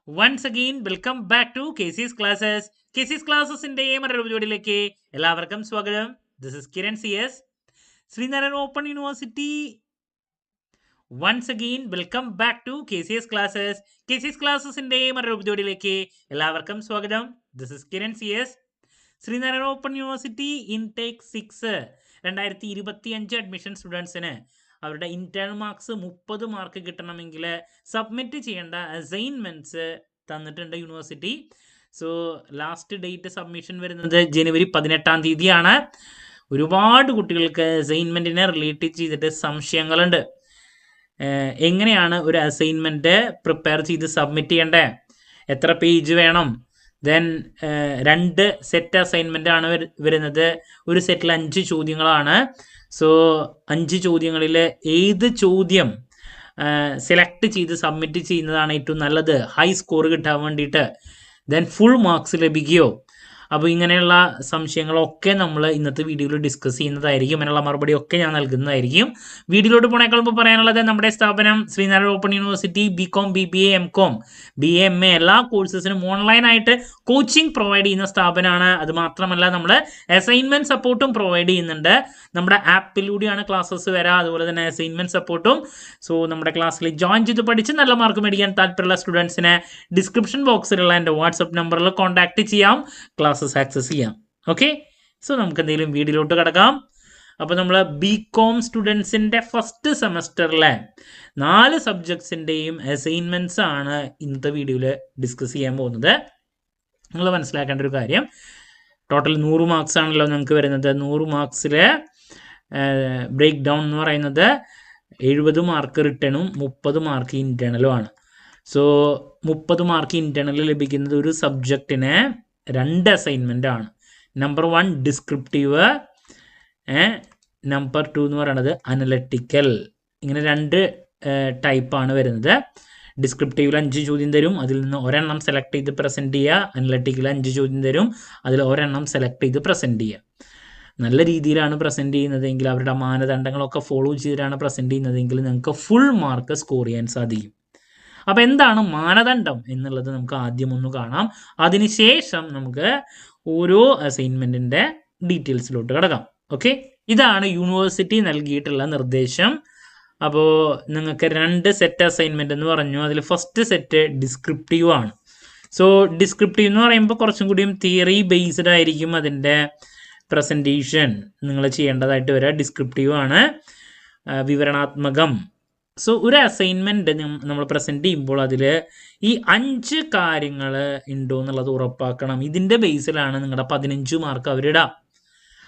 Once again, welcome back to KC's Classes. KC's Classesന്റെ മറ്റൊരു വീഡിയോയിലേക്ക് എല്ലാവർക്കും സ്വാഗതം. This is Kiran CS. Sreenarayana open university. Once again, welcome back to KC's Classes. KC's Classesന്റെ മറ്റൊരു വീഡിയോയിലേക്ക് എല്ലാവർക്കും സ്വാഗതം. This is Kiran CS. Sreenarayana open university intake 6 2025 admission സ്റ്റുഡൻസിന് അവരുടെ ഇന്റേണൽ മാർക്സ് 30 മാർക്ക് കിട്ടണമെങ്കിൽ സബ്മിറ്റ് ചെയ്യേണ്ട അസൈൻമെന്റ്സ് തന്നിട്ടുണ്ട് university. So last date submission വരുന്നത് ജനുവരി 18 തീയതിയാണ്. ഒരുപാട് കുട്ടികൾക്ക് അസൈൻമെന്റിനെ റിലേറ്റ് ചെയ്തിട്ട് സംശയങ്ങളുണ്ട്. എങ്ങനെയാണ് ഒരു അസൈൻമെന്റ് പ്രിപ്പയർ ചെയ്ത് സബ്മിറ്റ് ചെയ്യേണ്ടത്, എത്ര പേജ് വേണം, ദെൻ 2 സെറ്റ് അസൈൻമെന്റ് ആണ് വരുന്നത്. ഒരു സെറ്റിൽ 5 ചോദ്യങ്ങളാണ്. സോ 5 ചോദ്യങ്ങളിൽ ഏത് ചോദ്യം സെലക്ട് ചെയ്ത് സബ്മിറ്റ് ചെയ്യുന്നതാണ് ഏറ്റവും നല്ലത്, ഹൈ സ്കോർ കിട്ടാൻ വേണ്ടിയിട്ട്, ദെൻ ഫുൾ മാർക്സ് ലഭിക്കുകയോ? അപ്പോൾ ഇങ്ങനെയുള്ള സംശയങ്ങളൊക്കെ നമ്മൾ ഇന്നത്തെ വീഡിയോയിൽ ഡിസ്കസ് ചെയ്യുന്നതായിരിക്കും. അതിനുള്ള മറുപടി ഒക്കെ ഞാൻ നൽകുന്നതായിരിക്കും. വീഡിയോയിലോട്ട് പോണേക്കാൾ മുമ്പ് പറയാനുള്ളത്, നമ്മുടെ സ്ഥാപനം Sreenarayana open university BCom BBA MCom BA MA എല്ലാ കോഴ്സസിനും ഓൺലൈനായിട്ട് കോച്ചിങ് പ്രൊവൈഡ് ചെയ്യുന്ന സ്ഥാപനമാണ്. അത് മാത്രമല്ല നമ്മൾ അസൈൻമെന്റ് സപ്പോർട്ടും പ്രൊവൈഡ് ചെയ്യുന്നുണ്ട്. നമ്മുടെ ആപ്പിലൂടെയാണ് ക്ലാസ്സസ് വരാം, അതുപോലെ തന്നെ അസൈൻമെന്റ് സപ്പോർട്ടും. സോ നമ്മുടെ ക്ലാസ്സിൽ ജോയിൻ ചെയ്ത് പഠിച്ച് നല്ല മാർക്ക് മേടിക്കാൻ താല്പര്യമുള്ള സ്റ്റുഡൻസിനെ ഡിസ്ക്രിപ്ഷൻ ബോക്സിലുള്ള എൻ്റെ വാട്സപ്പ് നമ്പറിൽ കോൺടാക്ട് ചെയ്യാം, ക്ലാസ്സസ് ആക്സസ് ചെയ്യാം. ഓക്കെ, സോ നമുക്ക് എന്തെങ്കിലും വീഡിയോയിലോട്ട് കിടക്കാം. അപ്പോൾ നമ്മൾ BCom സ്റ്റുഡൻസിൻ്റെ ഫസ്റ്റ് സെമസ്റ്ററിലെ 4 സബ്ജക്ട്സിൻ്റെയും അസൈൻമെൻറ്റ്സ് ആണ് ഇന്നത്തെ വീഡിയോയിൽ ഡിസ്കസ് ചെയ്യാൻ പോകുന്നത്. നിങ്ങൾ മനസ്സിലാക്കേണ്ട ഒരു കാര്യം, ടോട്ടൽ 100 മാർക്സ് ആണല്ലോ നിങ്ങൾക്ക് വരുന്നത്. 100 മാർക്സിൽ ബ്രേക്ക് ഡൗൺ എന്ന് പറയുന്നത് 70 മാർക്ക് റിട്ടേണും 30 മാർക്ക് ഇൻറ്റേർണലും ആണ്. സോ 30 മാർക്ക് ഇൻറ്റേർണൽ ലഭിക്കുന്നത് ഒരു സബ്ജക്റ്റിന് 2 അസൈൻമെൻ്റ് ആണ്. നമ്പർ 1 ഡിസ്ക്രിപ്റ്റീവ്, നമ്പർ 2 എന്ന് പറയുന്നത് അനലറ്റിക്കൽ. ഇങ്ങനെ 2 ടൈപ്പാണ് വരുന്നത്. ഡിസ്ക്രിപ്റ്റീവിൽ 5 ചോദ്യം തരും, അതിൽ നിന്ന് ഒരെണ്ണം സെലക്ട് ചെയ്ത് പ്രസൻറ്റ് ചെയ്യുക. അനലറ്റിക്കൽ 5 ചോദ്യം തരും, അതിൽ ഒരെണ്ണം സെലക്ട് ചെയ്ത് പ്രസൻറ്റ് ചെയ്യുക. നല്ല രീതിയിലാണ് പ്രസൻറ്റ് ചെയ്യുന്നതെങ്കിൽ, അവരുടെ മാനദണ്ഡങ്ങളൊക്കെ ഫോളോ ചെയ്തിട്ടാണ് പ്രസൻറ്റ് ചെയ്യുന്നതെങ്കിൽ നിങ്ങൾക്ക് ഫുൾ മാർക്ക് സ്കോർ ചെയ്യാൻ സാധിക്കും. അപ്പോൾ എന്താണ് മാനദണ്ഡം എന്നുള്ളത് നമുക്ക് ആദ്യം ഒന്ന് കാണാം. അതിനുശേഷം നമുക്ക് ഓരോ അസൈൻമെൻറ്റിൻ്റെ ഡീറ്റെയിൽസിലോട്ട് കിടക്കാം. ഓക്കെ, ഇതാണ് യൂണിവേഴ്സിറ്റി നൽകിയിട്ടുള്ള നിർദ്ദേശം. അപ്പോൾ നിങ്ങൾക്ക് 2 സെറ്റ് അസൈൻമെൻറ്റ് എന്ന് പറഞ്ഞു. അതിൽ ഫസ്റ്റ് സെറ്റ് ഡിസ്ക്രിപ്റ്റീവ് ആണ്. സോ ഡിസ്ക്രിപ്റ്റീവ് എന്ന് പറയുമ്പോൾ കുറച്ചും കൂടിയും തിയറി ബേസ്ഡ് ആയിരിക്കും അതിൻ്റെ പ്രസൻറ്റേഷൻ നിങ്ങൾ ചെയ്യേണ്ടതായിട്ട് വരിക. ഡിസ്ക്രിപ്റ്റീവ് ആണ്, വിവരണാത്മകം. സോ ഒരു അസൈൻമെൻറ്റ് നമ്മൾ പ്രസൻറ്റ് ചെയ്യുമ്പോൾ അതിൽ ഈ 5 കാര്യങ്ങൾ ഉണ്ടോ എന്നുള്ളത് ഉറപ്പാക്കണം. ഇതിൻ്റെ ബേസിലാണ് നിങ്ങളുടെ 15 മാർക്ക് അവരിടാം.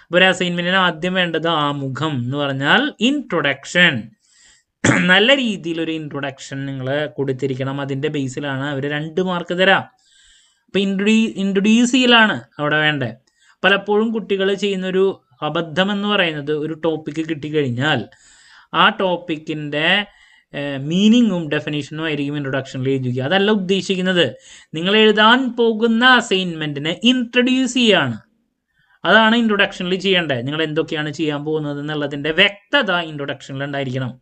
അപ്പോൾ ഒരു അസൈൻമെൻറ്റിന് ആദ്യം വേണ്ടത് ആമുഖം എന്ന് പറഞ്ഞാൽ ഇൻട്രൊഡക്ഷൻ. നല്ല രീതിയിലൊരു ഇൻട്രൊഡക്ഷൻ നിങ്ങൾ കൊടുത്തിരിക്കണം. അതിൻ്റെ ബേസിലാണ് അവർ 2 മാർക്ക് തരാം. അപ്പോൾ ഇൻട്രൊഡ്യൂസ് ചെയ്യലാണ് അവിടെ വേണ്ടത്. പലപ്പോഴും കുട്ടികൾ ചെയ്യുന്നൊരു അബദ്ധം എന്ന് പറയുന്നത്, ഒരു ടോപ്പിക്ക് കിട്ടിക്കഴിഞ്ഞാൽ ആ ടോപ്പിക്കിൻ്റെ മീനിങ്ങും ഡെഫിനേഷനും ആയിരിക്കും ഇൻട്രൊഡക്ഷനിൽ എഴുതുക. അതല്ല ഉദ്ദേശിക്കുന്നത്. നിങ്ങൾ എഴുതാൻ പോകുന്ന അസൈൻമെൻറ്റിനെ ഇൻട്രൊഡ്യൂസ് ചെയ്യാണ്. അതാണ് ഇൻട്രൊഡക്ഷനിൽ ചെയ്യേണ്ടത്. നിങ്ങൾ എന്തൊക്കെയാണ് ചെയ്യാൻ പോകുന്നത് എന്നുള്ളതിൻ്റെ വ്യക്തത ഇൻട്രൊഡക്ഷനിൽ ഉണ്ടായിരിക്കണം.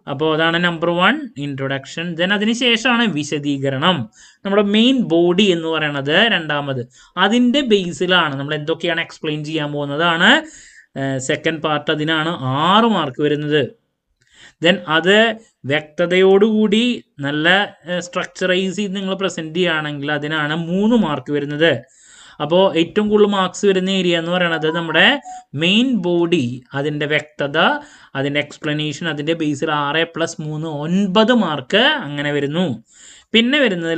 അപ്പോൾ അതാണ് നമ്പർ 1 ഇൻട്രൊഡക്ഷൻ. ദെൻ അതിന് ശേഷമാണ് വിശദീകരണം. നമ്മുടെ മെയിൻ ബോഡി എന്ന് പറയുന്നത് രണ്ടാമത്. അതിൻ്റെ ബേസിലാണ് നമ്മൾ എന്തൊക്കെയാണ് എക്സ്പ്ലെയിൻ ചെയ്യാൻ പോകുന്നതാണ് സെക്കൻഡ് പാർട്ട്. അതിനാണ് 6 മാർക്ക് വരുന്നത്. ദെൻ അത് വ്യക്തതയോടുകൂടി നല്ല സ്ട്രക്ചറൈസ് ചെയ്ത് നിങ്ങൾ പ്രസൻറ്റ് ചെയ്യുകയാണെങ്കിൽ അതിനാണ് 3 മാർക്ക് വരുന്നത്. അപ്പോൾ ഏറ്റവും കൂടുതൽ മാർക്സ് വരുന്ന ഏരിയ എന്ന് പറയുന്നത് നമ്മുടെ മെയിൻ ബോഡി, അതിൻ്റെ വ്യക്തത, അതിൻ്റെ എക്സ്പ്ലനേഷൻ, അതിൻ്റെ ബേസിൽ 6+3 9 മാർക്ക് അങ്ങനെ വരുന്നു. പിന്നെ വരുന്നത്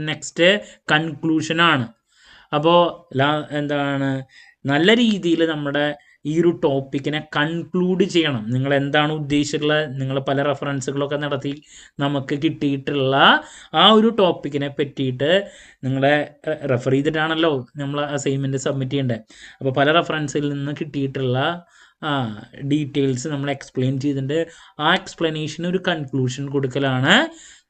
നെക്സ്റ്റ് കൺക്ലൂഷനാണ്. അപ്പോൾ എന്താണ്, നല്ല രീതിയിൽ നമ്മുടെ ഈ ഒരു ടോപ്പിക്കിനെ കൺക്ലൂഡ് ചെയ്യണം. നിങ്ങൾ എന്താണ് ഉദ്ദേശിച്ചിട്ടുള്ളത്, നിങ്ങൾ പല റെഫറൻസുകളൊക്കെ നടത്തി നമുക്ക് കിട്ടിയിട്ടുള്ള ആ ഒരു ടോപ്പിക്കിനെ പറ്റിയിട്ട് നിങ്ങളെ റെഫർ ചെയ്തിട്ടാണല്ലോ നമ്മൾ അസൈൻമെൻറ്റ് സബ്മിറ്റ് ചെയ്യേണ്ടത്. അപ്പോൾ പല റെഫറൻസിൽ നിന്ന് കിട്ടിയിട്ടുള്ള ഡീറ്റെയിൽസ് നമ്മൾ എക്സ്പ്ലെയിൻ ചെയ്തിട്ടുണ്ട്. ആ എക്സ്പ്ലനേഷന് ഒരു കൺക്ലൂഷൻ കൊടുക്കലാണ്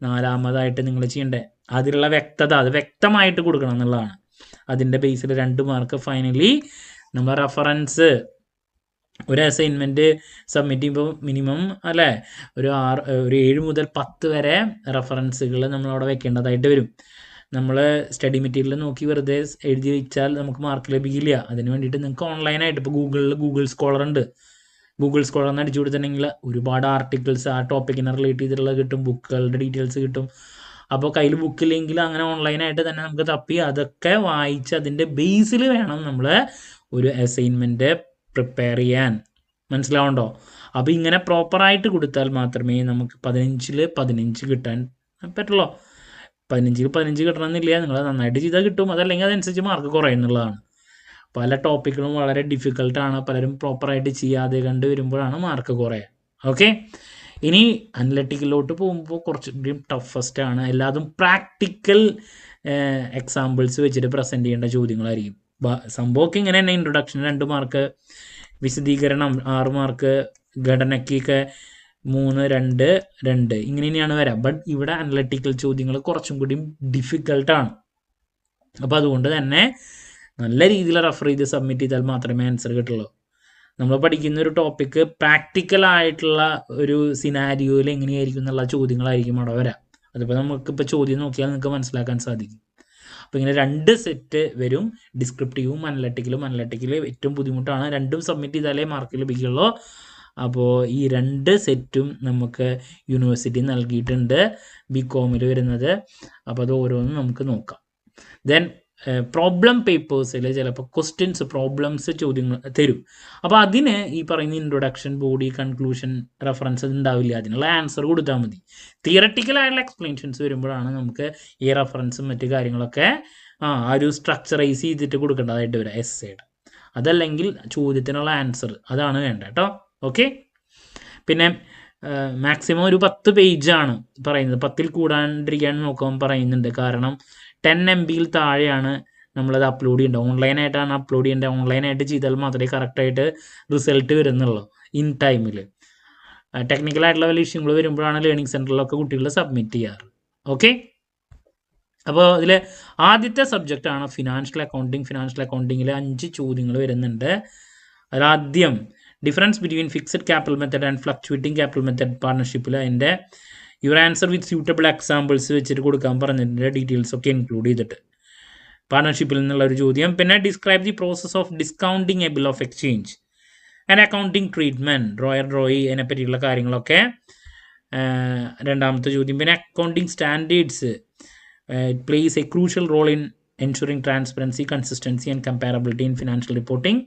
4മതായിട്ട് നിങ്ങൾ ചെയ്യേണ്ടത്. അതിലുള്ള വ്യക്തത, അത് വ്യക്തമായിട്ട് കൊടുക്കണം എന്നുള്ളതാണ്. അതിൻ്റെ ബേസിൽ 2 മാർക്ക്. ഫൈനലി നമ്മൾ റെഫറൻസ് ഒരു അസൈൻമെൻറ്റ് സബ്മിറ്റ് ചെയ്യുമ്പോൾ മിനിമം അല്ലേ ഒരു 7 മുതൽ 10 വരെ റെഫറൻസുകൾ നമ്മളവിടെ വെക്കേണ്ടതായിട്ട് വരും. നമ്മൾ സ്റ്റഡി മെറ്റീരിയൽ നോക്കി വെറുതെ എഴുതി വെച്ചാൽ നമുക്ക് മാർക്ക് ലഭിക്കില്ല. അതിന് വേണ്ടിയിട്ട് നിങ്ങൾക്ക് ഓൺലൈനായിട്ട് ഇപ്പോൾ ഗൂഗിൾ സ്കോളർ ഉണ്ട്. ഗൂഗിൾ സ്കോളർ എന്ന് അടിച്ചു കൊടുത്തിട്ടുണ്ടെങ്കിൽ ഒരുപാട് ആർട്ടിക്കിൾസ് ആ ടോപ്പിക്കിനെ റിലേറ്റ് ചെയ്തിട്ടുള്ളത് കിട്ടും, ബുക്കുകളുടെ ഡീറ്റെയിൽസ് കിട്ടും. അപ്പോൾ കയ്യിൽ ബുക്കില്ലെങ്കിൽ അങ്ങനെ ഓൺലൈനായിട്ട് തന്നെ നമുക്ക് തപ്പി അതൊക്കെ വായിച്ച് അതിൻ്റെ ബേസിൽ വേണം നമ്മൾ ഒരു അസൈൻമെൻറ്റ് പ്രിപ്പയർ ചെയ്യാൻ. മനസ്സിലാവുണ്ടോ? അപ്പോൾ ഇങ്ങനെ പ്രോപ്പറായിട്ട് കൊടുത്താൽ മാത്രമേ നമുക്ക് 15ൽ 15 കിട്ടാൻ പറ്റുള്ളൂ. 15ൽ 15 കിട്ടണമെന്നില്ല, നിങ്ങൾ നന്നായിട്ട് ചെയ്താൽ കിട്ടും, അതല്ലെങ്കിൽ അതനുസരിച്ച് മാർക്ക് കുറയുന്നുള്ളതാണ്. പല ടോപ്പിക്കുകളും വളരെ ഡിഫിക്കൽട്ടാണ്, പലരും പ്രോപ്പറായിട്ട് ചെയ്യാതെ കണ്ടുവരുമ്പോഴാണ് മാർക്ക് കുറയുക. ഓക്കെ, ഇനി അനലറ്റിക്കലിലോട്ട് പോകുമ്പോൾ കുറച്ചുകൂടിയും ടഫസ്റ്റ് ആണ്. എല്ലാതും പ്രാക്ടിക്കൽ എക്സാമ്പിൾസ് വെച്ചിട്ട് പ്രസൻറ്റ് ചെയ്യേണ്ട ചോദ്യങ്ങളായിരിക്കും. സംഭവമൊക്കെ ഇങ്ങനെ തന്നെ, ഇൻട്രൊഡക്ഷൻ 2 മാർക്ക്, വിശദീകരണം 6 മാർക്ക്, ഘടനയ്ക്കൊക്കെ 3, 2, 2 ഇങ്ങനെ തന്നെയാണ് വരാം. ബട്ട് ഇവിടെ അനലറ്റിക്കൽ ചോദ്യങ്ങൾ കുറച്ചും കൂടി ഡിഫിക്കൽട്ടാണ്. അപ്പോൾ അതുകൊണ്ട് തന്നെ നല്ല രീതിയിൽ റെഫർ ചെയ്ത് സബ്മിറ്റ് ചെയ്താൽ മാത്രമേ ആൻസർ കിട്ടുള്ളൂ. നമ്മൾ പഠിക്കുന്ന ഒരു ടോപ്പിക്ക് പ്രാക്ടിക്കലായിട്ടുള്ള ഒരു സിനാരിയോയിൽ എങ്ങനെയായിരിക്കും എന്നുള്ള ചോദ്യങ്ങളായിരിക്കും അവിടെ വരാം. അതിപ്പോൾ നമുക്കിപ്പോൾ ചോദ്യം നോക്കിയാൽ നിങ്ങൾക്ക് മനസ്സിലാക്കാൻ സാധിക്കും. അപ്പോൾ ഇങ്ങനെ 2 സെറ്റ് വരും, ഡിസ്ക്രിപ്റ്റീവും അനലറ്റിക്കലും. അനലറ്റിക്കൽ ഏറ്റവും ബുദ്ധിമുട്ടാണ്, രണ്ടും സബ്മിറ്റ് ചെയ്താലേ മാർക്ക് ലഭിക്കുള്ളൂ. അപ്പോൾ ഈ 2 സെറ്റും നമുക്ക് യൂണിവേഴ്സിറ്റി നൽകിയിട്ടുണ്ട് BCom വരുന്നത്. അപ്പോൾ അത് ഓരോന്നും നമുക്ക് നോക്കാം. ദെൻ പ്രോബ്ലം പേപ്പേഴ്സിൽ ചിലപ്പോൾ പ്രോബ്ലംസ് ചോദ്യങ്ങൾ തരും. അപ്പോൾ അതിന് ഈ പറയുന്ന ഇൻട്രൊഡക്ഷൻ, ബോഡി, കൺക്ലൂഷൻ, റെഫറൻസ് ഉണ്ടാവില്ല, അതിനുള്ള ആൻസർ കൊടുത്താൽ മതി. തിയററ്റിക്കലായിട്ടുള്ള എക്സ്പ്ലനേഷൻസ് വരുമ്പോഴാണ് നമുക്ക് ഈ റെഫറൻസും മറ്റു കാര്യങ്ങളൊക്കെ ആ ഒരു സ്ട്രക്ചറൈസ് ചെയ്തിട്ട് കൊടുക്കേണ്ടതായിട്ട് വരാം എസ്സേയുടെ. അതല്ലെങ്കിൽ ചോദ്യത്തിനുള്ള ആൻസർ അതാണ് വേണ്ട കേട്ടോ. ഓക്കെ, പിന്നെ മാക്സിമം ഒരു 10 പേജാണ് പറയുന്നത്. 10ൽ കൂടാണ്ടിരിക്കാൻ നോക്കാൻ പറയുന്നുണ്ട്. കാരണം 10 MB താഴെയാണ് നമ്മളത് അപ്ലോഡ് ചെയ്യേണ്ടത്. ഓൺലൈനായിട്ടാണ് അപ്ലോഡ് ചെയ്യേണ്ടത്. ഓൺലൈനായിട്ട് ചെയ്താൽ മാത്രമേ കറക്റ്റായിട്ട് റിസൾട്ട് വരുന്നുള്ളൂ ഇൻ ടൈമിൽ. ടെക്നിക്കലായിട്ടുള്ള വലിയ ഇഷ്യൂകൾ വരുമ്പോഴാണ് ലേണിംഗ് സെൻറ്ററിലൊക്കെ കുട്ടികൾ സബ്മിറ്റ് ചെയ്യാറ്. ഓക്കെ, അപ്പോൾ അതിൽ ആദ്യത്തെ സബ്ജക്റ്റാണ് ഫിനാൻഷ്യൽ അക്കൗണ്ടിങ്. ഫിനാൻഷ്യൽ അക്കൗണ്ടിങ്ങിൽ 5 ചോദ്യങ്ങൾ വരുന്നുണ്ട്. അതിലാദ്യം difference between fixed capital method and fluctuating capital method പാർട്ണർഷിപ്പിൽ അതിൻ്റെ your answer with suitable examples വെച്ചിട്ട് കൊടുക്കാൻ പറഞ്ഞിട്ടുണ്ട്, ഡീറ്റെയിൽസ് ഒക്കെ ഇൻക്ലൂഡ് ചെയ്തിട്ട് പാർട്ണർഷിപ്പിൽ നിന്നുള്ള ഒരു ചോദ്യം. പിന്നെ describe the process of discounting a bill of exchange and accounting treatment, ഡ്രോയി അതിനെ പറ്റിയുള്ള കാര്യങ്ങളൊക്കെ രണ്ടാമത്തെ ചോദ്യം. പിന്നെ accounting standards it plays a crucial role in ensuring transparency, consistency and comparability in financial reporting.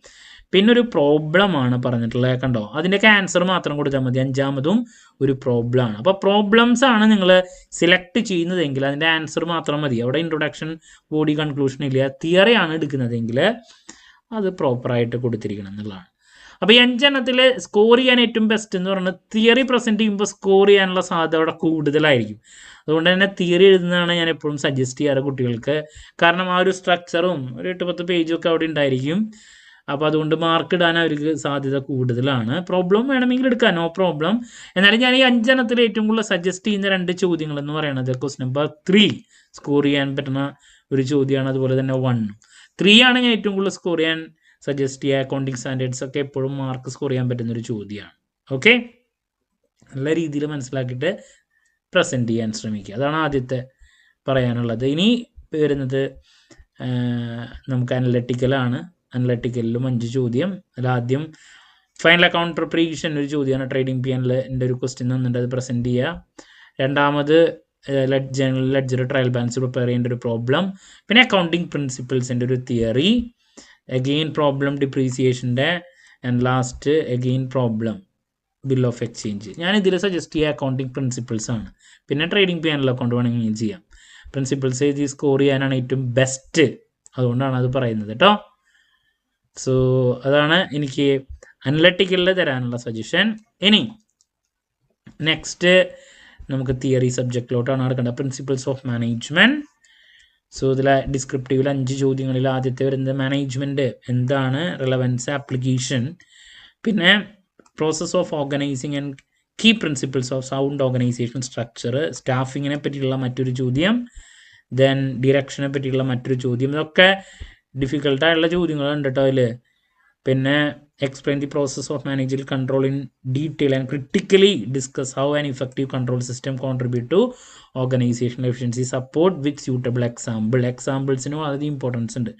പിന്നെ ഒരു പ്രോബ്ലമാണ് പറഞ്ഞിട്ടുള്ളത്, കണ്ടോ? അതിൻ്റെയൊക്കെ ആൻസർ മാത്രം കൊടുത്താൽ മതി. 5ാമതും ഒരു പ്രോബ്ലമാണ്. അപ്പോൾ പ്രോബ്ലംസ് ആണ് നിങ്ങൾ സെലക്ട് ചെയ്യുന്നതെങ്കിൽ അതിൻ്റെ ആൻസർ മാത്രം മതി. അവിടെ ഇൻട്രൊഡക്ഷൻ, ബോഡി, കൺക്ലൂഷൻ ഇല്ല. തിയറിയാണ് എടുക്കുന്നതെങ്കിൽ അത് പ്രോപ്പറായിട്ട് കൊടുത്തിരിക്കണം എന്നുള്ളതാണ്. അപ്പോൾ ഈ 5 സ്കോർ ചെയ്യാൻ ഏറ്റവും ബെസ്റ്റ് എന്ന് പറഞ്ഞാൽ തിയറി പ്രസൻറ്റ് ചെയ്യുമ്പോൾ സ്കോർ ചെയ്യാനുള്ള സാധ്യത അവിടെ കൂടുതലായിരിക്കും. അതുകൊണ്ട് തന്നെ തിയറി എഴുതുന്നതാണ് ഞാൻ എപ്പോഴും സജസ്റ്റ് ചെയ്യാറ് കുട്ടികൾക്ക്. കാരണം ആ ഒരു സ്ട്രക്ചറും ഒരു 8-10 പേജൊക്കെ അവിടെ ഉണ്ടായിരിക്കും. അപ്പോൾ അതുകൊണ്ട് മാർക്ക് ഇടാൻ അവർക്ക് സാധ്യത കൂടുതലാണ്. പ്രോബ്ലം വേണമെങ്കിൽ എടുക്കാം, നോ പ്രോബ്ലം. എന്നാലും ഞാൻ ഈ 5 ഏറ്റവും കൂടുതൽ സജസ്റ്റ് ചെയ്യുന്ന 2 ചോദ്യങ്ങൾ എന്ന് പറയുന്നത് ക്വസ്റ്റ്യൻ നമ്പർ 3 സ്കോർ ചെയ്യാൻ പറ്റുന്ന ഒരു ചോദ്യമാണ്. അതുപോലെ തന്നെ 1, 3 ആണ് ഞാൻ ഏറ്റവും കൂടുതൽ സ്കോർ ചെയ്യാൻ സജസ്റ്റ് ചെയ്യുക. അക്കൗണ്ടിങ് സ്റ്റാൻഡേർഡ്സ് ഒക്കെ എപ്പോഴും മാർക്ക് സ്കോർ ചെയ്യാൻ പറ്റുന്ന ഒരു ചോദ്യമാണ്. ഓക്കെ, നല്ല രീതിയിൽ മനസ്സിലാക്കിയിട്ട് പ്രസൻറ്റ് ചെയ്യാൻ ശ്രമിക്കുക. അതാണ് ആദ്യത്തെ പറയാനുള്ളത്. ഇനി വരുന്നത് നമുക്ക് അനലറ്റിക്കലാണ്. അനലറ്റിക്കലിലും 5 ചോദ്യം. അതിലാദ്യം ഫൈനൽ അക്കൗണ്ട് പ്രിപ്പറേഷൻ ഒരു ചോദ്യമാണ്. ട്രേഡിംഗ് PNL ഒരു ക്വസ്റ്റ്യൻ തന്നിട്ട് അത് പ്രസൻറ്റ് ചെയ്യുക. രണ്ടാമത് ലെഡ്ജർ ട്രയൽ ബാലൻസ് പ്രിപ്പയർ ചെയ്യേണ്ട ഒരു പ്രോബ്ലം. പിന്നെ അക്കൗണ്ടിങ് പ്രിൻസിപ്പിൾസിൻ്റെ ഒരു തിയറി, അഗെയിൻ പ്രോബ്ലം ഡിപ്രീസിയേഷൻ്റെ, and last again problem bill of exchange. ഞാൻ ഇതിൽ സജസ്റ്റ് ചെയ്യുക അക്കൗണ്ടിങ് പ്രിൻസിപ്പിൾസ് ആണ്. പിന്നെ ട്രേഡിംഗ് PNL അക്കൗണ്ട് വേണമെങ്കിൽ ചെയ്യാം. പ്രിൻസിപ്പിൾസ് എഴുതി സ്കോർ ചെയ്യാനാണ് ഏറ്റവും ബെസ്റ്റ്. അതുകൊണ്ടാണ് അത് പറയുന്നത് കേട്ടോ. സോ അതാണ് എനിക്ക് അനലറ്റിക്കലിൽ തരാനുള്ള സജഷൻ. ഇനി നെക്സ്റ്റ് നമുക്ക് തിയറി സബ്ജക്റ്റിലോട്ടാണ് നടക്കേണ്ടത്. Principles of management. സോ ഇതിൽ ഡിസ്ക്രിപ്റ്റീവിൽ 5 ചോദ്യങ്ങളിൽ ആദ്യത്തെ വരുന്നത് മാനേജ്മെൻറ്റ് എന്താണ്, റിലവൻസ്, ആപ്ലിക്കേഷൻ, പിന്നെ process of organising and key principles of sound organisation structure, സ്റ്റാഫിങ്ങിനെ പറ്റിയുള്ള മറ്റൊരു ചോദ്യം, ദെൻ ഡിറക്ഷനെ പറ്റിയുള്ള മറ്റൊരു ചോദ്യം. ഇതൊക്കെ ഡിഫിക്കൽട്ടായിട്ടുള്ള ചോദ്യങ്ങളുണ്ട് കേട്ടോ അതിൽ. പിന്നെ explain the process of managerial control in detail and critically discuss how an effective control system contribute to organizational efficiency. Support with suitable examples-ന് വളരെ ഇമ്പോർട്ടൻസ് ഉണ്ട്.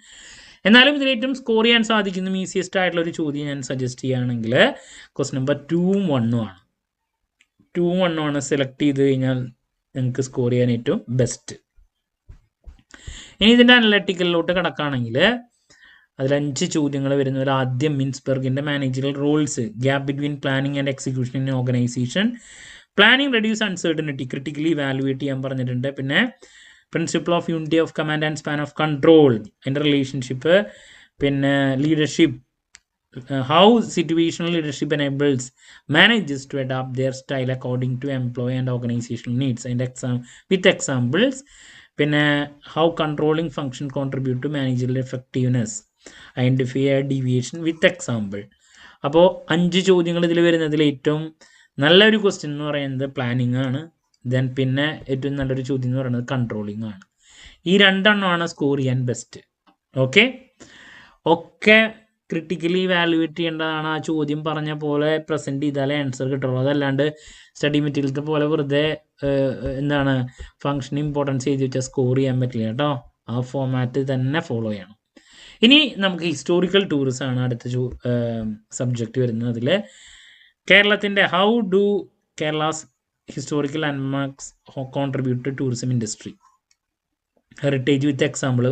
എന്നാലും ഇതിൽ ഏറ്റവും സ്കോർ ചെയ്യാൻ സാധിക്കുന്ന ഈസിയസ്റ്റ് ആയിട്ടുള്ള ഒരു ചോദ്യം ഞാൻ സജസ്റ്റ് ചെയ്യുകയാണെങ്കിൽ ക്വസ്റ്റ്യൻ നമ്പർ 2-1 ആണ്. 2-1 ആണ് സെലക്ട് ചെയ്ത് കഴിഞ്ഞാൽ നിങ്ങൾക്ക് സ്കോർ ചെയ്യാൻ ഏറ്റവും ബെസ്റ്റ്. ഇനി ഇതിൻ്റെ അനലറ്റിക്കലിലോട്ട് കിടക്കുകയാണെങ്കിൽ അതിൽ 5 ചോദ്യങ്ങൾ വരുന്നവർ ആദ്യം മിൻസ്ബർഗിൻ്റെ managerial roles, gap between planning and execution in organisation, planning reduce uncertainty, critically evaluate ചെയ്യാൻ പറഞ്ഞിട്ടുണ്ട്. പിന്നെ principle of unity of command and span of control, അതിൻ്റെ റിലേഷൻഷിപ്പ്, പിന്നെ leadership, how situational leadership enables managers to adapt their style according to employee and organisational needs, അതിൻ്റെ with examples. പിന്നെ how controlling function contribute to managerial effectiveness, identify deviation with example. അപ്പോൾ 5 ചോദ്യങ്ങൾ ഇതിൽ വരുന്നതിൽ ഏറ്റവും നല്ലൊരു ക്വസ്റ്റ്യൻ എന്ന് പറയുന്നത് പ്ലാനിങ് ആണ്. ദെൻ പിന്നെ ഏറ്റവും നല്ലൊരു ചോദ്യം എന്ന് പറയുന്നത് കൺട്രോളിങ് ആണ്. ഈ 2 എണ്ണമാണ് സ്കോർ ചെയ്യാൻ ബെസ്റ്റ്. ഒക്കെ ക്രിട്ടിക്കലി വാലുവേറ്റ് ചെയ്യേണ്ടതാണ്. ആ ചോദ്യം പറഞ്ഞ പോലെ പ്രസൻറ്റ് ചെയ്താലേ ആൻസർ കിട്ടുള്ളൂ. അതല്ലാണ്ട് സ്റ്റഡി മെറ്റീരിയലത്തെ പോലെ വെറുതെ എന്താണ് ഫംഗ്ഷൻ ഇമ്പോർട്ടൻസ് ചെയ്ത് വെച്ചാൽ സ്കോർ ചെയ്യാൻ പറ്റില്ല കേട്ടോ. ആ ഫോമാറ്റ് തന്നെ ഫോളോ ചെയ്യണം. ഇനി നമുക്ക് ഹിസ്റ്റോറിക്കൽ ടൂറിസം ആണ് അടുത്ത സബ്ജക്റ്റ് വരുന്നത്. അതിൽ കേരളത്തിൻ്റെ how do Kerala's historical landmarks contribute to tourism industry, heritage with example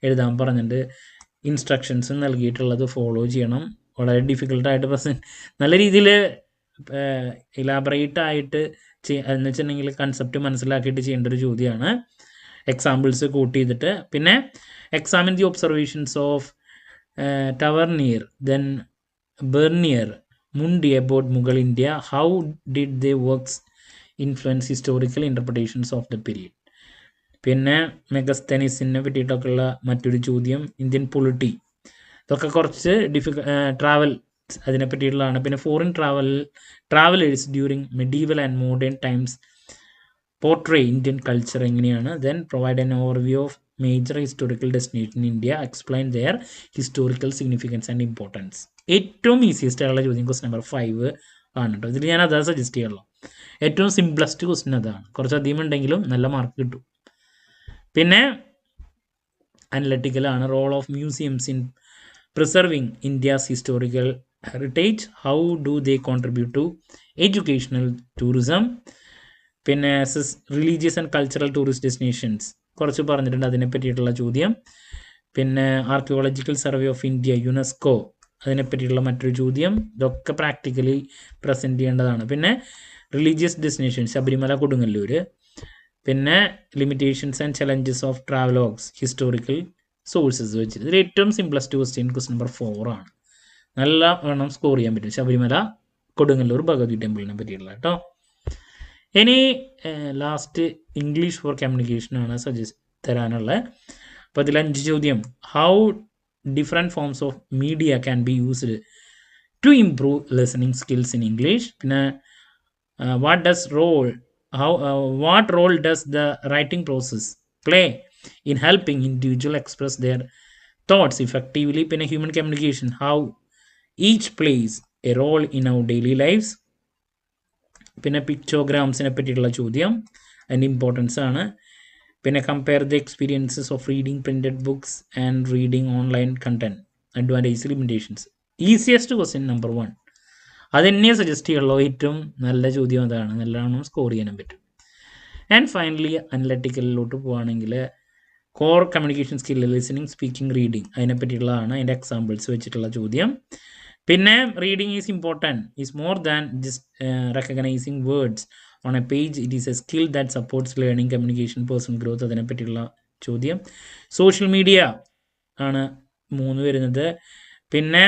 എഴുതാൻ പറഞ്ഞിട്ട് ഇൻസ്ട്രക്ഷൻസ് നൽകിയിട്ടുള്ളത് ഫോളോ ചെയ്യണം. വളരെ ഡിഫിക്കൽട്ടായിട്ട് നല്ല രീതിയിൽ ഇലാബറേറ്റ് ആയിട്ട് എന്ന് വെച്ചിട്ടുണ്ടെങ്കിൽ കൺസെപ്റ്റ് മനസ്സിലാക്കിയിട്ട് ചെയ്യേണ്ട ഒരു ചോദ്യമാണ്. എക്സാമ്പിൾസ് കൂട്ട് ചെയ്തിട്ട്. പിന്നെ examine the observations of Tavernier, then Bernier, Mundy about Mughal India, how did they works influence historical interpretations of the period. പിന്നെ മെഗസ്തനീസിനെ പറ്റിയിട്ടൊക്കെയുള്ള മറ്റൊരു ചോദ്യം, ഇന്ത്യൻ പൊളിറ്റി, ഇതൊക്കെ കുറച്ച് ട്രാവൽ അതിനെ പറ്റിയിട്ടുള്ളതാണ്. പിന്നെ foreign travellers during medieval and modern times portray Indian culture എങ്ങനെയാണ്. Then provide an overview of major historical destination in India, explain their historical significance and importance. ഏറ്റവും ഈസിയസ്റ്റ് ആയിട്ടുള്ള ചോദ്യം ക്വസ്റ്റ്യൻ നമ്പർ 5 ആണ് കേട്ടോ. ഇതിൽ ഞാൻ അതാണ് സജസ്റ്റ് ചെയ്യുള്ളൂ. ഏറ്റവും സിംപ്ലസ്റ്റ് ക്വസ്റ്റ്യൻ അതാണ്. കുറച്ചധികം ഉണ്ടെങ്കിലും നല്ല മാർക്ക് കിട്ടും. പിന്നെ അനലറ്റിക്കലാണ്. Role of museums in preserving India's historical heritage, how do they contribute to educational tourism. പിന്നെ religious and cultural tourist destinations കുറച്ച് പറഞ്ഞിട്ടുണ്ട്, അതിനെ പറ്റിയിട്ടുള്ള ചോദ്യം. പിന്നെ archaeological survey of India, UNESCO, അതിനെപ്പറ്റിയിട്ടുള്ള മറ്റൊരു ചോദ്യം. ഇതൊക്കെ പ്രാക്ടിക്കലി പ്രസൻറ്റ് ചെയ്യേണ്ടതാണ്. പിന്നെ റിലീജിയസ് ഡെസ്റ്റിനേഷൻ ശബരിമല, കൊടുങ്ങല്ലൂർ. പിന്നെ limitations and challenges of travelogues, historical sources വെച്ചിട്ട്. ഇതിൽ ഏറ്റവും സിംപ്ലസ്റ്റ് ക്വസ്റ്റ്യൻ ക്വസ്റ്റ്യൻ നമ്പർ 4 ആണ്. നല്ല വേണം സ്കോർ ചെയ്യാൻ പറ്റും. ശബരിമല, കൊടുങ്ങല്ലൂർ, ഭഗവതി ടെമ്പിളിനെ പറ്റിയിട്ടുള്ള കേട്ടോ. ഇനി ലാസ്റ്റ് ഇംഗ്ലീഷ് ഫോർ കമ്മ്യൂണിക്കേഷനാണ് സജസ്റ്റ് തരാനുള്ളത്. അപ്പോൾ അതിൽ 5 ചോദ്യം. How different forms of media can be used to improve listening skills in English. പിന്നെ what role does the writing process play in helping individual express their thoughts effectively. പിന്നെ human communication, how each plays a role in our daily lives. പിന്നെ പിക്ചോഗ്രാംസിനെ പറ്റിയിട്ടുള്ള ചോദ്യം, അതിൻ്റെ importance ആണ്. പിന്നെ compare the experiences of reading printed books and reading online content, advantage, limitations. Easiest question number 1 അതെന്നെ suggest ചെയ്യുള്ളൂ. ഏറ്റവും നല്ല ചോദ്യം അതാണ്. നല്ലോണം സ്കോർ ചെയ്യാനും പറ്റും. ആൻഡ് ഫൈനലി അനലറ്റിക്കലിലോട്ട് പോവുകയാണെങ്കിൽ core communication skill, listening, speaking, reading, അതിനെ പറ്റിയിട്ടുള്ളതാണ്. അതിൻ്റെ എക്സാമ്പിൾസ് വെച്ചിട്ടുള്ള ചോദ്യം. പിന്നെ reading is important, is more than just recognising words on A page, it is A skill that supports learning, communication, personal growth, അതിനെ പറ്റിയുള്ള ചോദ്യം. Social media ആണ് 3 വരുന്നത്. പിന്നെ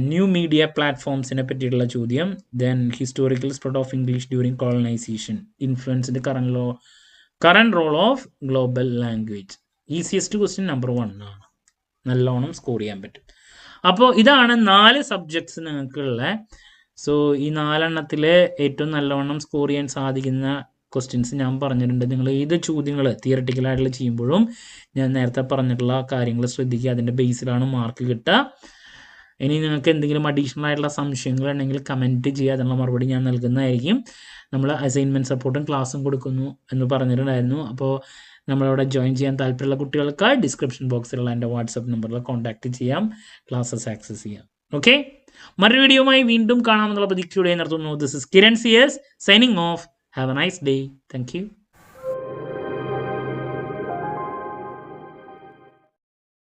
ന്യൂ മീഡിയ പ്ലാറ്റ്ഫോംസിനെ പറ്റിയിട്ടുള്ള ചോദ്യം. Then historical spread of English during colonisation, ഇൻഫ്ലുവൻസിൻ്റെ current role of global language. Easiest question number 1 ആണ്. നല്ലോണം സ്കോർ ചെയ്യാൻ പറ്റും. അപ്പോൾ ഇതാണ് 4 സബ്ജക്ട്സ് നിങ്ങൾക്കുള്ള. സോ ഈ 4 എണ്ണത്തിൽ ഏറ്റവും നല്ലവണ്ണം സ്കോർ ചെയ്യാൻ സാധിക്കുന്ന ക്വസ്റ്റ്യൻസ് ഞാൻ പറഞ്ഞിട്ടുണ്ട്. നിങ്ങൾ ഏത് ചോദ്യങ്ങൾ തിയറട്ടിക്കലായിട്ടുള്ള ചെയ്യുമ്പോഴും ഞാൻ നേരത്തെ പറഞ്ഞിട്ടുള്ള കാര്യങ്ങൾ ശ്രദ്ധിക്കുക. അതിൻ്റെ ബേസിലാണ് മാർക്ക് കിട്ടുക. ഇനി നിങ്ങൾക്ക് എന്തെങ്കിലും അഡീഷണൽ ആയിട്ടുള്ള സംശയങ്ങളുണ്ടെങ്കിൽ കമൻറ്റ് ചെയ്യുക, അതിനുള്ള മറുപടി ഞാൻ നൽകുന്നതായിരിക്കും. നമ്മൾ അസൈൻമെൻറ്റ് സപ്പോർട്ടും ക്ലാസ്സും കൊടുക്കുന്നു എന്ന് പറഞ്ഞിട്ടുണ്ടായിരുന്നു. അപ്പോൾ നമ്മളവിടെ ജോയിൻ ചെയ്യാൻ താല്പര്യമുള്ള കുട്ടികൾക്ക് ഡിസ്ക്രിപ്ഷൻ ബോക്സിലുള്ള എൻ്റെ വാട്സപ്പ് നമ്പറിൽ കോൺടാക്റ്റ് ചെയ്യാം, ക്ലാസ്സസ് ആക്സസ് ചെയ്യാം. ഓക്കെ, മറ്റൊരു വീഡിയോയുമായി വീണ്ടും കാണാമെന്നുള്ള പ്രതീക്ഷയോടെ നിർത്തുന്നു. This is Kiran CS signing off. Have a nice day. Thank U.